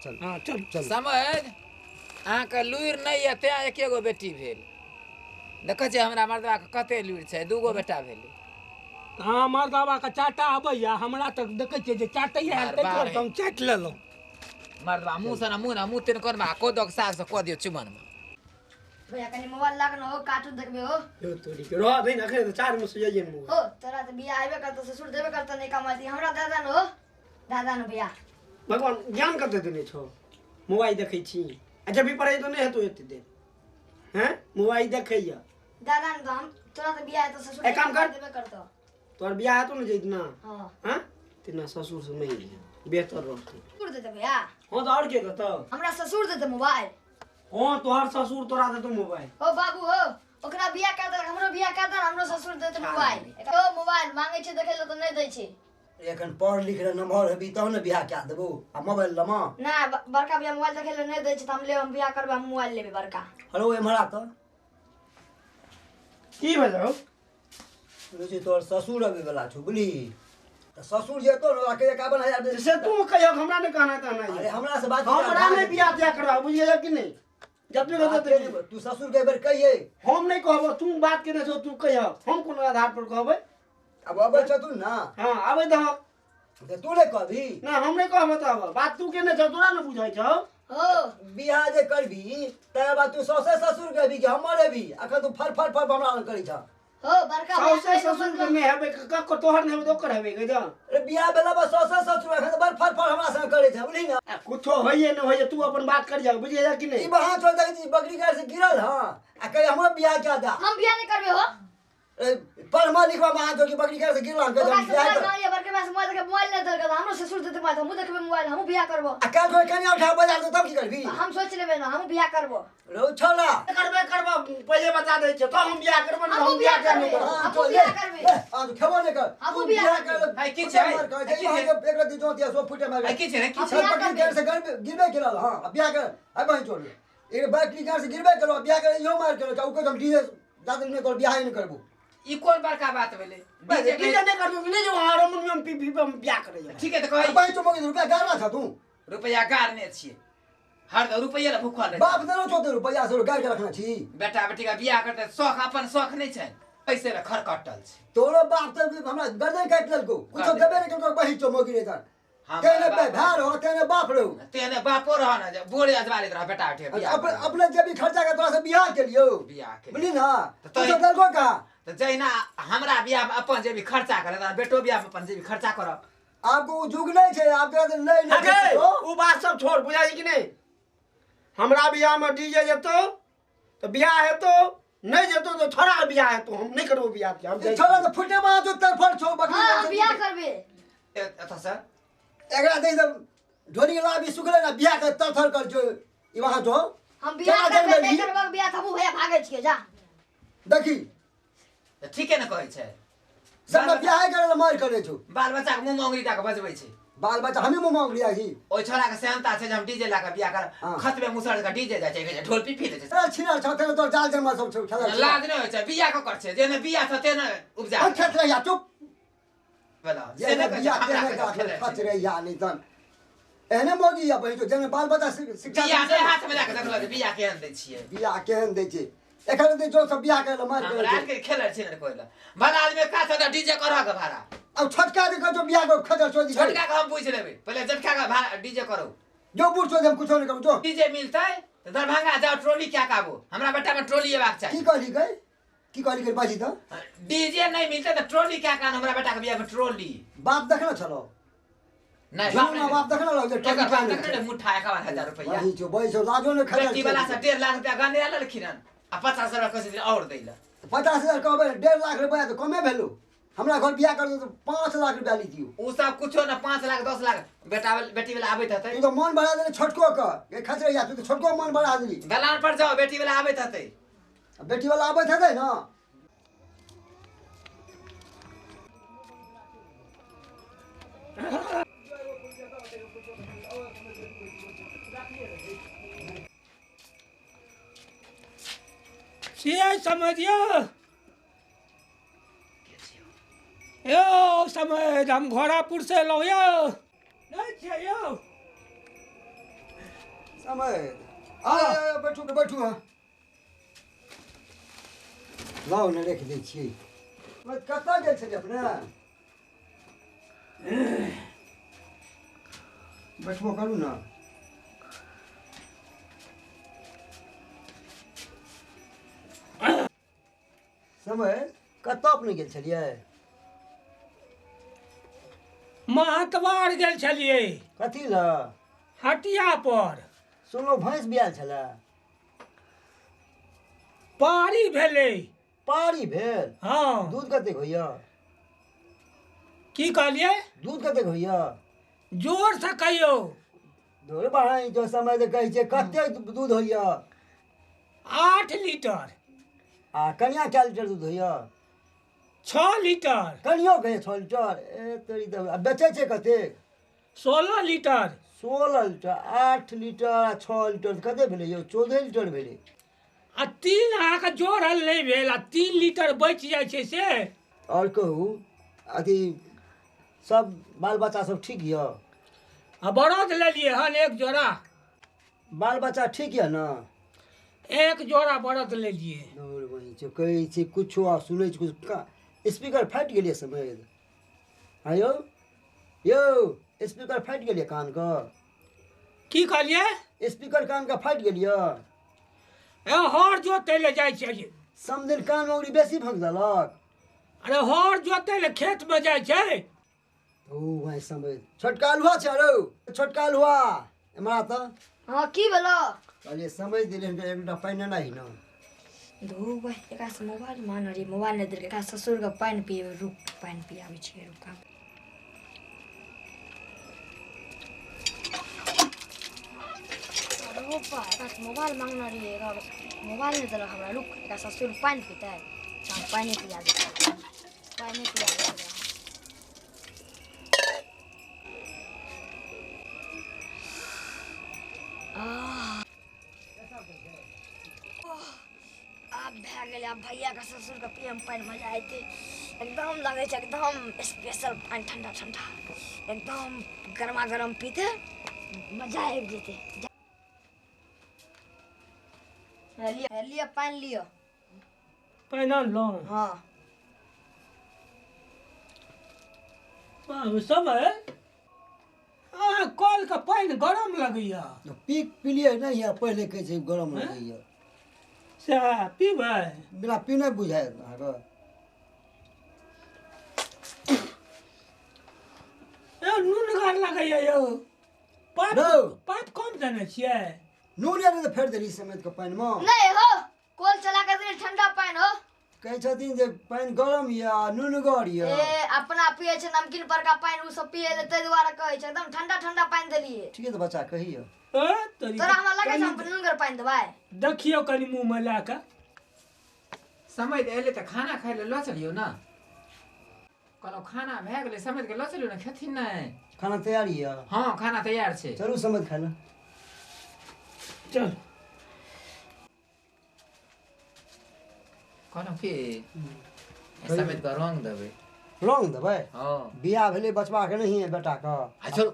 चल हाँ चल चल समझ अहाँके लुरि नहीं है तें एकेगो बेटी भेल देखे छियै हमरा मर्दवा के कते लुरि छै दूगो बेटा भेलै हाँ मर्दवा के चाटा अबैया हमरा तक देखे छियै जे चाटैया बार हम चाटि लेलहुँ मर्दवा मुँह से मुँह तीन कर में कोदो के साग से कऽ दियौ चुमन में भैया कनी मोबाइल लागन हो कार्टून देखबे हो यो तोरी के रह बहिन अखरे त 4 में से जाइए न हो तोरा त बियाह आइबे करत ससुर देबे करत नहीं कमाती हमरा दादा न हो दादा न भैया भगवान ज्ञान कते देने छौ मोबाइल देखै छी अच्छा भी पढ़ाई तो नहीं है तो एते दे हैं मोबाइल देखैया दादा न हम तोरा त बियाह त ससुर एक काम कर। देबे करत तोर बियाह तो न जइत ना हां हैं तेना ससुर से नहीं है बेहतर रहत ससुर देते भैया हां तो और के देत हमरा ससुर देते मोबाइल हां तोहर ससुर तोरा देत मोबाइल हो बाबू हो ओकरा बियाह कर दे हमरो बियाह कर दे हमरो ससुर देते मोबाइल ओ मोबाइल मांगे छै देखे ल त नहीं दै छै एखन पढ़ लिख रहे नम्हर हेबी तब ने बियाह क्या देबो आ मोबाइल लमा ना बड़का बियाह मोबाइल देखे ल नहीं दै छै त हम ले हम बियाह करबे हम मोबाइल लेबे बड़का हेलो एमहरा तो की भेलौ रोजी तोर ससुर अबे वाला छौ बुझली त ससुर जेतो न के 51,000 दे से तू कहियो हमरा ने कहना अरे हमरा से बात हमरा नहीं बियाह दिया करबा बुझिए कि नहीं जब भी तू ससुर के बार कहिए हम नहीं कहबो तू बात केने छौ तू कहियो हम कोन आधार पर कहबै अब अबै छ तू ना हां आबै दह त तू ले कहबी ना हम नहीं कहबो त अब बात तू केने छौ तोरा न बुझाइ छौ हो बियाह जे करबी त बात तू सौसे ससुर कहबी कि हमर हेबी अखन तू फर फर फर हमरा करै छ हो बड़का सौसे ससुर के नहीं हेबे कक्को तोहर नहीं हेबे ओकर हेबे गज अरे बियाह बेला बस सौसे ससुर अखन त बर फर फर हमरा संग करै छ बुझली ना कुछो होइए न होइए तू अपन बात कर जा बुझिए जा कि ई नहीं बहा छोड़ दे जी बकरी गाय से गिरल हां आ कहे हमर बियाह क्या दा हम बियाह नहीं करबे हो पढ़मा लिखवा में हाथ की बकरी गाय से गिरल हम ओकरा कहे से बियाह मोबाइल कर नहीं है बड़के पास मोबाइल के मोबाइल नहीं देगा हमरो ससुर देते मोबाइल हम देखबे मोबाइल हम बियाह करबो आ काल कोई कन्या उठा बाजार तो तब की करबी हम सोच लेबे ना हम बियाह करबो रो छोड़ा करबे करबो पहले बता दे छ तो हम बियाह करबो हम हम बियाह बियाह करबे करबो हम बियाह करबे आ तो खबो ने कर हम तू बियाह कर है की छै एक रति जो दिया सो फुटे मार है की छै की हम छै बियाह बकरी करबे गाय से गिरबे केलल हां अब बियाह कर अब वहीं छोड़ एक बकरी गाय से गिरबे केलो बियाह कर यो मार केलो का को हम डीजे दादर ने कर बियाह नहीं करबो ई कोन बड़का बात भेलै डीजे की जाने कर दू नहीं जो हारमोनियम पी पी हम बियाह करे जा ठीक है तो कहि भाई तो मगे रुपया गारना था तू रुपया गारने छियै हर रुपया ला भूखल रहे बाप देनो छोटे रुपया से गार के रखना छी बेटा बेटी का बियाह करते शौक अपन शौक नहीं छै पैसे ला खरकटल छै तोरो बाप त हमरा गर्दन काट लेलको कुछ देबे नहीं केलको बही चो मगी रे तर केने पे भार हो केने बाप रो तेने बापो रह ना बोले अजवाली रह बेटा उठे बियाह अपने अपने जे भी खर्चा के तोरा से बियाह के लियो बियाह के बुझली ना तो तो देलको का तो जैना हमरा बियाह में अपन जे भी खर्चा करे त बेटो बियाह में अपन जे भी खर्चा करब आपको जुग नहीं छे आप के नहीं अगे नहीं वो बात सब छोड़ बुझाई कि नहीं हमरा बियाह में डीजे जेतो तो बियाह हेतो नहीं जेतो तो छोड़ा बियाह हेतो हम नहीं करबो बियाह हम छोरा तो फुटे मा जो तरफड़ छो बकरी हां हम बियाह करबे एत से एकरा दे ढोली ला भी सुखले ना बियाह के तरफड़ कर जो ई वहां जो हम बियाह करबे नहीं करबो बियाह हमहु भैया भागे छिए जा देखी ठीक है ना कहै छै सब बियाह करे ला मार करे छो बाल बच्चा के मुंह मंगरी टा के बजबै छै बाल बच्चा हमें मुंह मांग लिया ही ओइ छोरा के सेंता छै जे हम डीजे ला के बियाह कर खत में मुसड़ के डीजे जा छै ढोल पी ले छै अरे छिना छते तो जाल जन्म सब छो खेला लाज नहीं होय छै बियाह के कर छै जेने बियाह छ तेने उपजा हम खेत रहिया चुप बला ये ने बियाह के खत रहिया नहीं तन एने मोगी या बही तो जेने बाल बच्चा शिक्षा बियाह के हाथ में जाके देखल बियाह केहन दै छियै बियाह केहन दै छै एखन दे जो सब बियाह करे ला मार हमरा करे के खेलर छै ने कोइला भला आदमी का छ डीजे करह के भाड़ा अब छटका दे जो बियाह को खजर छोड़ दी छोटका के हम पूछ लेबै पहले जटका का भाड़ा डीजे करो जो पूछ हम कुछ नहीं करू जो डीजे मिलतै तो दरभंगा जाओ ट्रॉली क्या काबू हमरा बेटा में ट्रॉली एबाक की चाहिए कहली गई बाजी तो डीजे नहीं मिलते तो ट्रॉली क्या कान हमरा बेटा के बियाह में ट्रॉली बाप देखना चलो नहीं झूना बाप देखना लो जे टका बाप देखले मुठा 51,000 रुपया वही जो भाई जो लाजो ने खजर बेटी वाला से 1.5 लाख रुपया गने आल लखिनन आ 50,000 रुपया कसे और दैला 50,000 कहबे 1.5 लाख रुपया तो कमे भेलो हमरा घर बियाह कर तो 5 लाख रुपया ली दियो उ सब कुछो ना 5 लाख 10 लाख बेटा बेटी वाला आबैत हतै तू तो मन बढ़ा देले छोटको का ये खजर या तू तो छोटको मन बढ़ा देली दलान पर जाओ बेटी वाला आबैत हतै बेटी वाला आबे थे ना से समझियो यो समझ हम घोड़ापुर से लो यो नहीं छे यो समय आ बैठू बैठू हाँ लाओ ने रख दै छियै कतऽ गेल छलियै अपने बैठबो करू ने समय कतऽ अपने गेल छलियै महतवार गेल छलियै कथी लऽ हटिया पर सुनलहुँ भैंस बियाल छलए पारी भेलै पारी भेल हाँ दूध कतेक होइए की कहलियै दूध कतेक होइए जोर से कहियौ धोरे बढ़ाई जो समय जे कहै छै कतेक दूध होइए 8 लीटर आ कनिया कए लीटर दूध होइए 6 लीटर कनियो कहै 6 लीटर ए तोरी तऽ आ बेचै छै कतेक 16 लीटर 16 लीटर 8 लीटर आ 6 लीटर कतेक भेलै यौ 14 लीटर भेलै आ 3 अहाँके जोड़ल नहि भेल आ 3 लीटर बचि जाइ छै से आओर कहू अथी सब बाल बच्चा सब ठीक यऽ आ बरद लेलियै हन 1 जोड़ा बाल बच्चा ठीक यऽ ने 1 जोड़ा बरद लेलियै दौड़ वही छै कहै छै कुछो आ सुनै छै कुछ स्पीकर फाटि गेलियै समय हाँ यौ स्पीकर फाटि गेलियै कानके की कहलियै स्पीकर कानके फाटि गेलियै हर जोतै लए जाइ छै समदिन कान मौरी बेसी भंग देलक अरे हर जोतै लए खेतमे जाइ छै ओ भाई समय छोटका लुहा छै रौ छोटका लुहा एमरा तऽ हाँ की भेलो कहलिए समझ दिले एकटा पानि नहीं न धो भाई एकरा से मोबाइल मान रे मोबाइल नहीं देलकै एकरा ससुर के पानी पिए रुक पानी पियाबै छै रुक रोपा एकरा से मोबाइल मांगना रही एकरा मोबाइल नहीं देलक हमरा रुक एकरा ससुर पानी पीता है पानी पिया दे पानी पिया दे अब भए गेलै अब भैया का ससुर का पियम पानी मजा आते एकदम लगे छै एकदम स्पेशल पानी ठंडा ठंडा एकदम गर्मा गर्म पीते मजा आबि जेते लियो पानी लियो पानि आनलहुँ हाँ समय कल के पानि गरम लगैया पिलिए नहीं है पहले कहै छै गरम लगैए सएह पीबै बिना पीने बुझाय अहाँके नूनगर लगैया यौ पाइप रौ। पाइप कम देने छियै नून यार तऽ फेर देली समेत के पानि में नहीं हो कोल चला के दे ठंडा पानी हो कहै छथिन जे पानि गरम यऽ नूनगर यऽ ए अपना पिए छै नमकीन पर का पानी उ सब पिए ले तै दुआरे कहै छै एकदम ठंडा ठंडा पानी देलिए ठीके तऽ बच्चा कहिए तोरा हमरा लगे छै हम नूनगर पानी देबै देखियौ कनि मुँह में लए कऽ समय एले तऽ खाना खाय ले लऽ चलियौ ने कहलहुँ खाना भए गेलै समय के लऽ चलियौ ने खेथिन नहि खाना तैयार यऽ हाँ खाना तैयार छै चलू समेत खाय लए चल कहलहुँ कि समय के रंग देबै रंग देबै हाँ बियाह भेलै बचबा के नहीं है बेटा के आ चलू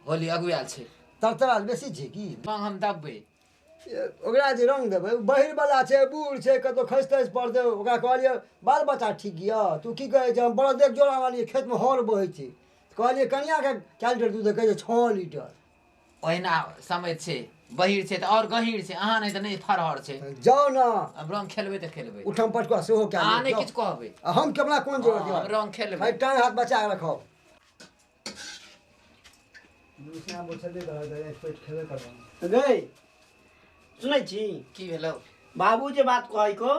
होली अगुआल छै तरतराज बेसी छै की रंग हम दबबै ओकरा जे रंग देबै बहिर वाला छै बूढ़ छै कतौ खसि तसि पड़तै ओकरा कहलिए बाल बच्चा ठीक यऽ तू की कहै छै हम बड़द एक जोड़ा वाली खेत में हर बहै छै कहलिए कनिया के कए लीटर दूध कहै छै 6 लीटर ओहिना समय छै बहिर छै तऽ और गहीर छै अहाँ नहि तऽ नहि फरहर छै जाओ ना अब रंग खेलबै तऽ खेलबै उठम पटकुआ सेहो कए अहाँ नहि लेब, किछु कहबै जाउ। हम केवला कोन जरूरत हम यऽ रंग खेलबै भाई टांग हाथ बचा के रखो गई सुनै छी की भेलौ बाबू जे बात कहै को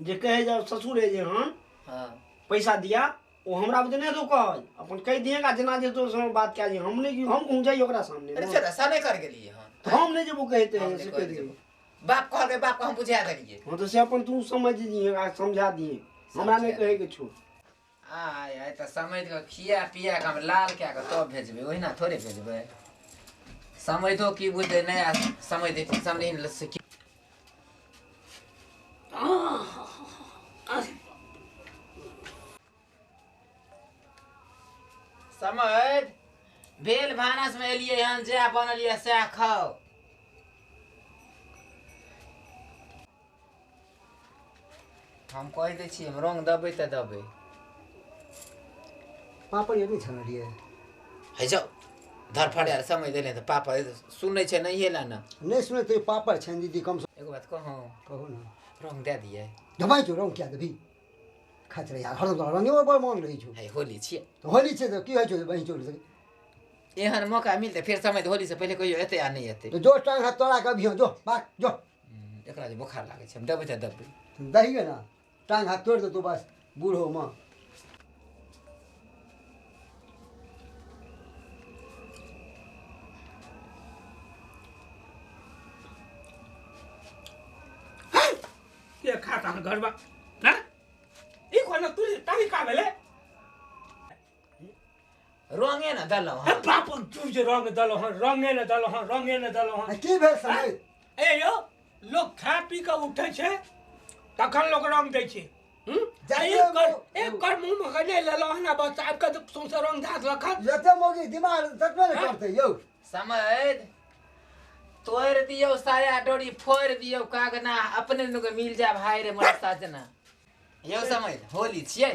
जे कहे जब ससुर है जे हम हाँ पैसा दिया वो हमरा बुझे नहीं तो कह अपन कह दिएगा जना जे तो समय बात क्या जी हम नहीं हम घूम जाइए ओकरा सामने अरे चल सने कर गेलिए हन तो हम नहीं जब कहते हैं से कह दिए बाप कहल के बाप को हम बुझा देलिए हाँ तो से अपन तू समझ दिए समझा दिए हमरा नहीं कहे के छो आय आय तऽ समय के खिया पिया के हम लाल कए के तब भेजबै ओहिना थोड़े भेजबै समय तो की बुझे नया समय दे सामने से की समय भेल भानस में एलिए हन जे बनलिए सएह खाओ हम कह दै छी हम रंग देबै तऽ देबै पापड़ ये नहीं छनलिए है जाओ धरफड़े समय देले तऽ पापा सुनै छै नहीं ला ना नहीं सुने तो पापड़ छन दीदी कम से एगो बात कहूँ कहो ना रंग दे दिए दबाई जो रंग क्या देबी खाच रे यार हरदम रंगे पर मन रही छु है होली छियै तो होली छे तो की है छु बही चोरी सके एहन मौका मिलतै फेर समय होली से पहिले कहियो एतै आ नहीं एतै तो जो टांग हाथ तोड़ा के अभियो जो भाग जो एकरा जे बोखार लागै छै हम देबै तऽ देबै दही है ना टांग हाथ तोड़ दे तो बस बूढ़ो मां के खाता घरबा ना ई कोन तू तरीका भेले रंगे न दलौ हे बाप चूर जे रंग दलो हन रंगे न दलो हन रंगे न दलो हन की भेल समय ए यो लोग खा पी के उठै छै तखन लोग रंग दै छै एक कर मुंह में गने लेलो हन बस आब के सौंसे रंग धात रखत जते मोगी दिमाग तकबे न करते यौ समझ तोड़ दियो साया डोरी फोड़ दियो कागना अपने लोग मिल जा भाई रे मोर साजना यो समझ होली छियै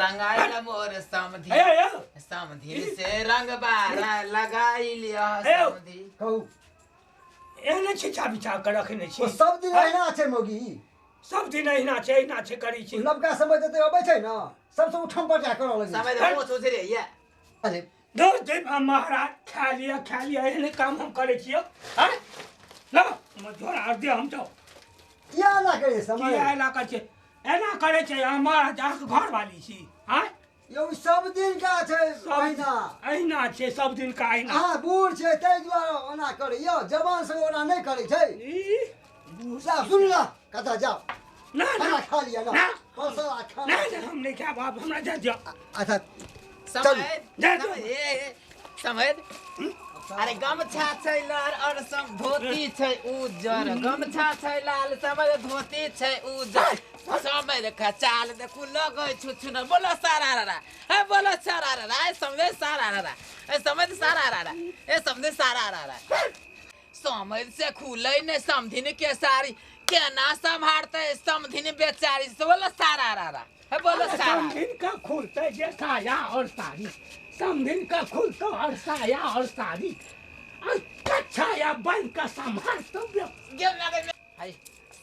रंगाइल मोर समधी समधी से रंग बारा लगाई लिया समधी कहू एहने छिछा बिछा के रखने छी ओ सब दिन एहिना छै मोगी सब दिन एहिना छै करी छी नबका समय जते अबै छै ना सबसे उठम पटा करऽ लगे समय हो सोच रे ये अरे दो दे महाराज खा लिया एहने काम हम करे छियो हैं लो मधुर आर दे हम जाओ किया ना करे की समय एना करे छै एना करे छै हमार जाक घर वाली छी हैं यौ सब दिन का छै एहिना अहिना छै सब दिन का अहिना हां बूढ़ छै तै दुआरे ओना करे यौ जवान सब ओना नहीं करे छै जा सुन ला कता जाओ ना खाना खा लिया ना ना परसला खाना ना हम नहीं खा बाप हमरा जा दियो अच्छा समझ अरे गमछा छै लाल और सब धोती छै उज्जर गमछा छै लाल समझ धोती छै उज्जर समझ देखा चाल देखू लगै छु न बोलो सारा रा है बोलो सारा रा है समझ सारा रा है समझ सारा रा है समझ सारा रा समझ से खुलै ने समधिन के सारी केना संभारते समधिन बेचारी से बोलो सारा रा है बोलो सारा समधिन का खुलते जे साया और साड़ी समधिन का खुलतो और साया और साड़ी और कछाया बन का संभाल तो हाय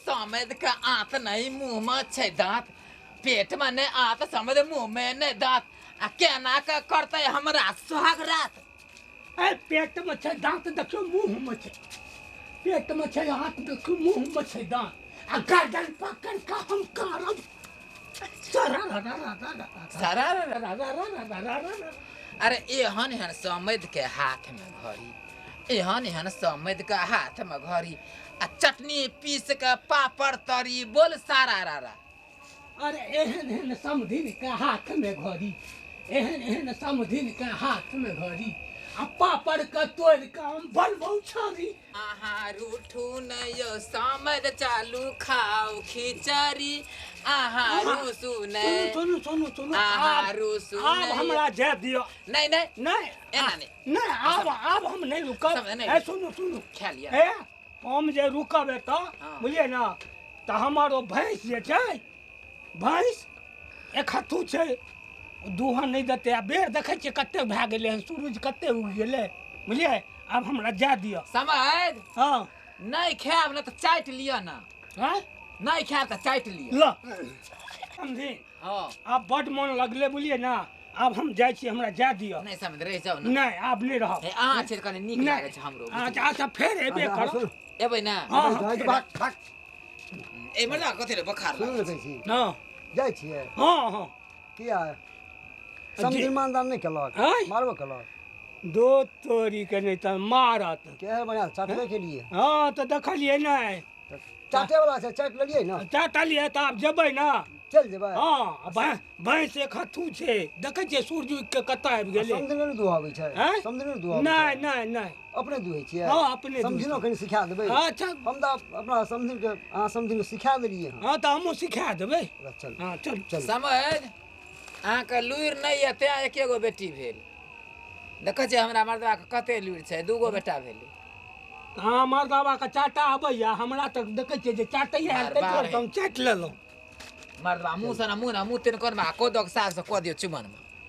समझ का आंत नहीं मुंह में छै दांत पेट में नहीं आंत समझ मुंह में नहीं दांत आ केना का करते हमरा सुहाग रात ए पेट में छै दांत देखियो मुंह में छै पेट में छै हाथ देखियो मुंह में छै दांत आ गर्दन पकड़ के हम करब अरे एहन एहन समझ के हाथ में घड़ी एहन एहन समझ के हाथ में घड़ी आ चटनी पीस के पापड़ तरी बोल सारा रा अरे एहन एहन समधिन के हाथ में घड़ी एहन एहन समधिन के हाथ में घड़ी आ पापड़ के तोड़ के हम बनबौ छारी आहार उठू नयो समझ चालू खाओ खिचड़ी आहार सुने सुनु आहार अब सुने हमरा जा दियो नहीं नहीं नहीं एना नहीं नहीं अब हम नहीं रुकब समझ नहीं। ए सुनु खा लिया ए हम जे रुकब तो हाँ। बुझलिए ना तो हमारो भैंस जे छै भैंस एकहथू छै दूहन नहीं देते आ बेर देखे छियै कते भए गेलै हन सूरज कते उगि गेलै बुझलिए अब हमरा जा दियो समझ हाँ नहीं खाब ना तो चाट लियो ना हाँ नहीं खाब तो चाट लियो लो समझी हाँ अब बड मन लगले बुझलिए ना अब हम जाइ छी हमरा जा दियो नहीं समझ रह जाओ ना नहीं अब नहीं रहब ए आ छै कने नीक लागे छै हमरो अच्छा अच्छा फेर एबे करो एबै ना हाँ भाग भाग ए मजा कथि रे बुखार सुन लागे ले छी हाँ जाइ छियै हाँ किया समझ ईमानदार नहीं केलक आँय? मारबो केलक दो तोरी के नहीं तो मारत केहन बढ़िया चाटबे के लिए हाँ तो देखलिए नहीं चाटे वाला छै चाट लेलियै ना चाटलिए तो आप जेबै ना चल जेबै हाँ भैंस एक हथू छै देखै छियै सूरज उगि के कतऽ आबि गेलै समझने ने दुहाबै छै आँय? समझने ने दुहाबै नहीं छै नहीं नहीं अपने दुहै छियै हाँ अपने समझिनो कनि सिखा देबै अच्छा हम तऽ अपना समझिन के अहाँ समझिन सिखा देलियै हँ हाँ तो हमहूँ सिखा देबै चल हाँ चल चल समझ अहाँके लुरि नहीं है तें एके गो बेटी भेल देखै छियै हमरा मर्दवा के कते लुरि छै दूगो बेटा भेलै हाँ मर्दवा के चाटा अबैया हमरा तक देखै छियै जे चाटैया बार बार। हम चाटि लेलहुँ मर्दबा मुँह से ना मुँह तीन कोन में को दो साग से को दियो चुमन में